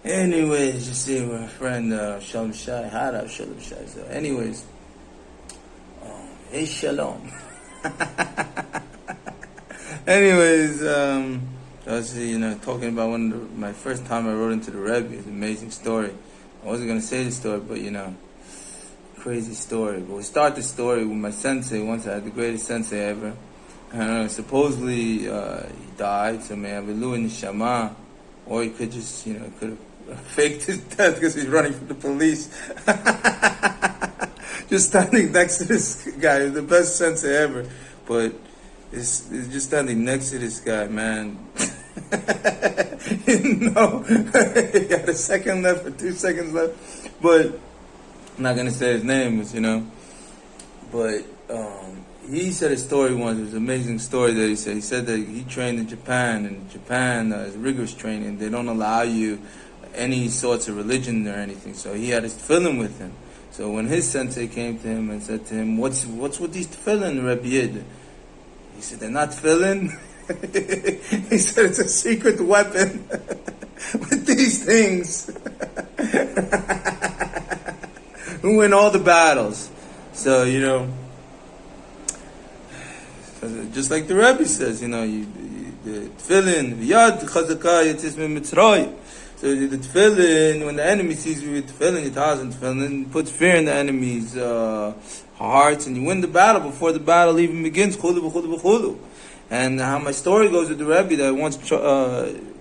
Anyways, you see my friend Shalom Shai, Hara Shalom Shai. So anyways, hey Shalom. Anyways, I was talking about my first time I wrote into the Rebbe. It's an amazing story. I wasn't going to say the story, but crazy story. But we start the story with my sensei. Once I had the greatest sensei ever. Supposedly he died, so may have a Lu in Neshama, or he could just, could have faked his death because he's running from the police. Just standing next to this guy, the best sensei ever. But it's just standing next to this guy, man. He had a second left or 2 seconds left. But I'm not gonna say his name, but he said a story once. It was an amazing story that he said. He said that he trained in Japan, and Japan is rigorous training. They don't allow you any sorts of religion or anything. So he had his tefillin with him. So when his sensei came to him and said to him, "What's with these tefillin, Rebbe Yid?" He said, "They're not tefillin." He said, "It's a secret weapon with these things." We win all the battles. So, just like the Rebbe says, the tefillin, yad chazaka yitzis mitzrayim. So the tefillin, when the enemy sees you with tefillin, it has tefillin, puts fear in the enemy's hearts, and you win the battle before the battle even begins. Chulu v'chulu v'chulu. And how my story goes with the Rebbe, that I once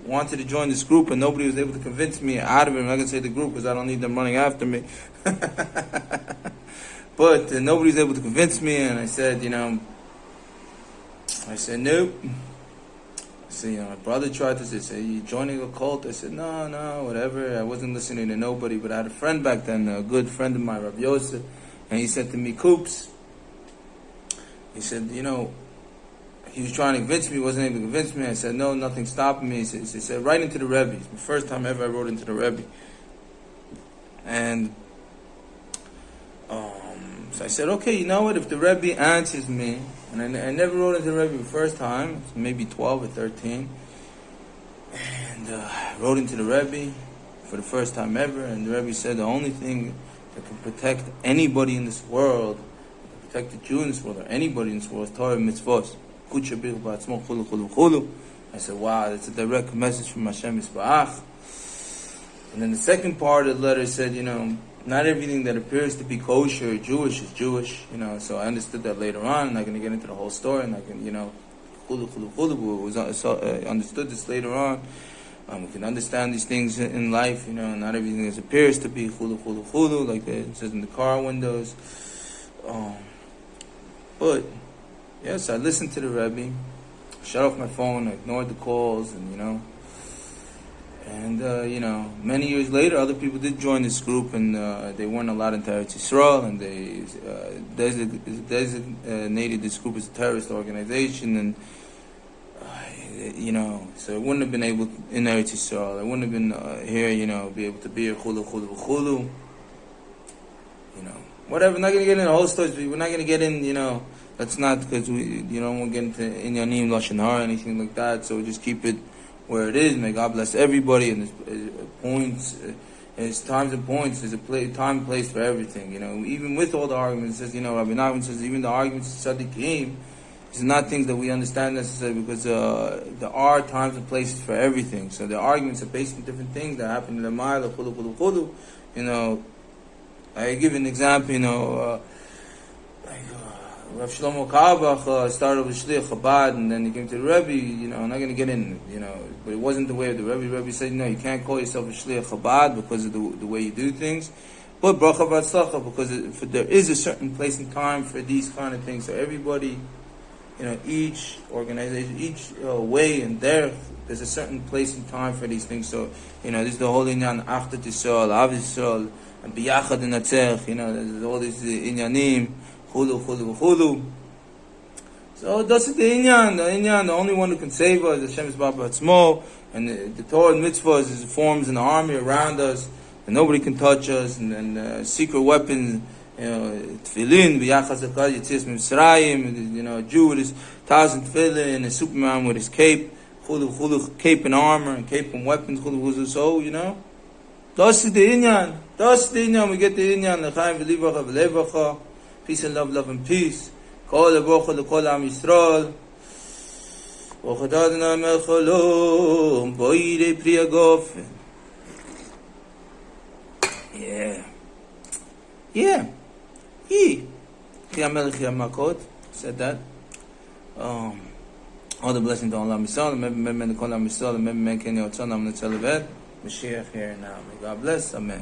wanted to join this group, and nobody was able to convince me out of it. I'm not going to say the group because I don't need them running after me. But nobody was able to convince me, and I said, nope. I said, my brother tried to say, you joining a cult? I said, no, whatever. I wasn't listening to nobody, but I had a friend back then, a good friend of mine, Rav Yosef, and he said to me, Coops, he said, he was trying to convince me, wasn't able to convince me. I said, no, nothing's stopping me. He said, write into the Rebbe. It's the first time ever I wrote into the Rebbe. And so I said, okay, you know what, if the Rebbe answers me, and I never wrote into the Rebbe the first time, maybe 12 or 13, and I wrote into the Rebbe for the first time ever, and the Rebbe said the only thing that can protect anybody in this world, protect the Jew in this world, or anybody in this world, is Torah and Mitzvot. I said, wow, that's a direct message from Hashem Yisburach. And then the second part of the letter said, not everything that appears to be kosher or Jewish is Jewish, so I understood that later on. I'm not going to get into the whole story, and I can, understood this later on. We can understand these things in life, not everything that appears to be like it says in the car windows. But yes, I listened to the Rebbe, shut off my phone, I ignored the calls, and many years later, other people did join this group, and they weren't allowed into Eretz Yisrael, and they designated this group as a terrorist organization, and so it wouldn't have been able in Eretz Yisrael. I wouldn't have been here, be able to be here, chulu. Whatever. We're not going to get into the whole stories. We're not going to get in, that's not because we, won't get into Inyanim, Lashon Hara, anything like that. So we just keep it where it is. May God bless everybody. And there's points, there's times and points. There's a time and place for everything. Even with all the arguments, it says, Rabbi Nachman says, even the arguments of tzaddikim, these are not things that we understand necessarily, because there are times and places for everything. So the arguments are based on different things that happen in the Ma'ala, chulu. I give an example, Rav Shlomo Carlebach started with Shliach Chabad, and then he came to the Rebbe, I'm not going to get in, but it wasn't the way of the Rebbe. The Rebbe said, you can't call yourself a Shliach Chabad because of the way you do things, but Bracha V'Atzlacha, because there is a certain place and time for these kind of things. So everybody, each organization, each way and there's a certain place and time for these things. So, this is the whole inyan, Achdut Yisrael, Av Yisrael, and Biyachad Nenatzech, there's all these inyanim, chulu. So that's the inyan. The only one who can save us is Hashem Yisburach, and the Torah and Mitzvot forms an army around us, and nobody can touch us, and secret weapons, tefillin, v'yachas akad yitzis mitzrayim, a Jew with his 1,000 tefillin, and a Superman with his cape, chulu, cape and armor, and cape and weapons, chulu, so, you know. Das is the inyan. Das is the inyan. We get the inyan. L'chaim v'livacha v'levacha. Peace and love, love and peace. Kol levocha l'kol am Yisrael. V'chadadna melcholom. Boire priya gofen. Yeah. Yeah. Said that. All the blessings to Allah Misal, remember men to call Allah Misal, remember men can you tell them to tell the bed. Mashiach here now. May God bless. Amen.